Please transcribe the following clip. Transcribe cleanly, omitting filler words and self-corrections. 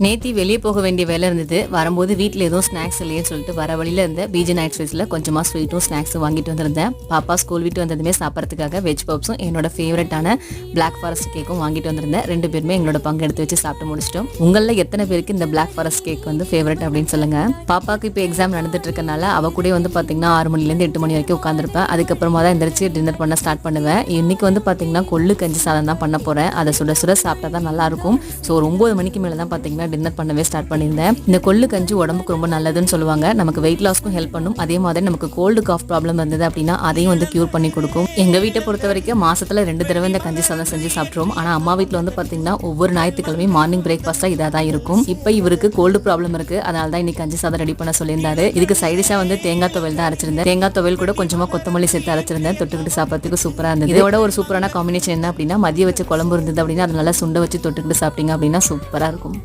நேத்தி வெளியே போக வேண்டிய வேலை இருந்தது. வரும்போது வீட்டில் எதுவும் ஸ்நாக்ஸ் இல்லையே சொல்லிட்டு வர வழியில இருந்த பிஜி நைட் ஸ்வீட்ஸில் கொஞ்சமாக ஸ்வீட்டும் ஸ்நாக்ஸும் வாங்கிட்டு வந்திருந்தேன். பாப்பா ஸ்கூல் விட்டு வந்ததுமே சாப்பிட்றதுக்காக வெஜ் பப்ஸும் என்னோட ஃபேவரட்டான பிளாக் ஃபாரஸ்ட் கேக்கும் வாங்கிட்டு வந்திருந்தேன். 2 பேருமே எங்களோட பங்கு எடுத்து வச்சு சாப்பிட்டு முடிச்சிட்டோம். உங்களில் எத்தனை பேருக்கு இந்த பிளாக் ஃபாரஸ்ட் கேக் வந்து ஃபேவரட் அப்படின்னு சொல்லுங்க. பாப்பாவுக்கு இப்போ எக்ஸாம் நடந்துட்டு இருக்கனால அவ கூட வந்து பார்த்தீங்கன்னா 6 மணிலேருந்து 8 மணி வரைக்கும் உட்காந்துருப்பேன். அதுக்கப்புறமா தான் எந்திரிச்சு டின்னர் பண்ண ஸ்டார்ட் பண்ணுவேன். இன்னைக்கு வந்து பார்த்தீங்கன்னா கொள்ளு கஞ்சி சாதம் தான் பண்ண போறேன். அதை சுட சுட சாப்பிட்டா தான் நல்லா இருக்கும். ஸோ ஒரு 9 மணிக்கு மேலே தான் பார்த்தீங்கன்னா டின்னர் பண்ணவே ஸ்டார்ட் பண்ணியிருந்தேன். இந்த கொள்ளு கஞ்சி உடம்புக்கு ரொம்ப நல்லதுன்னு சொல்லுவாங்க. நமக்கு வெயிட் லாஸ்க்கும் ஹெல்ப் பண்ணும். அதே மாதிரி நமக்கு கோல்டு காஃப் ப்ராப்ளம் இருந்தது அப்படின்னா அதையும் வந்து கியூர் பண்ணி கொடுக்கும். எங்க வீட்டை பொறுத்த வரைக்கும் மாசத்துல 2 தடவை இந்த கஞ்சி சாதம் செஞ்சு சாப்பிட்ருவோம். ஆனா அம்மா வீட்டில் வந்து பாத்தீங்கன்னா ஒவ்வொரு ஞாயிற்றுக்கிழமையும் மார்னிங் பிரேக்ஃபாஸ்டா இதாக தான் இருக்கும். இப்போ இவருக்கு கோல்டு ப்ராப்ளம் இருக்கு. அதனால தான் இன்னைக்கு கஞ்சி சாதம் ரெடி பண்ண சொல்லியிருந்தாரு. இதுக்கு சைடிஷா வந்து தேங்காய் துவையல் தான் அரைச்சிருந்தேன். தேங்காய் துவையல் கூட கொஞ்சமா கொத்தமல்லி சேர்த்து அரைச்சிருந்தேன். தொட்டுக்கிட்டு சாப்பிட்றதுக்கு சூப்பரா இருந்தது. இதோட ஒரு சூப்பரான காம்பினேஷன் என்ன அப்படின்னா மதிய வச்ச குழம்பு இருந்தது அப்படின்னா அது நல்லா சுண்ட வச்சு தொட்டுக்கிட்டு சாப்பிட்டீங்க அப்படின்னா சூப்பரா இருக்கும்.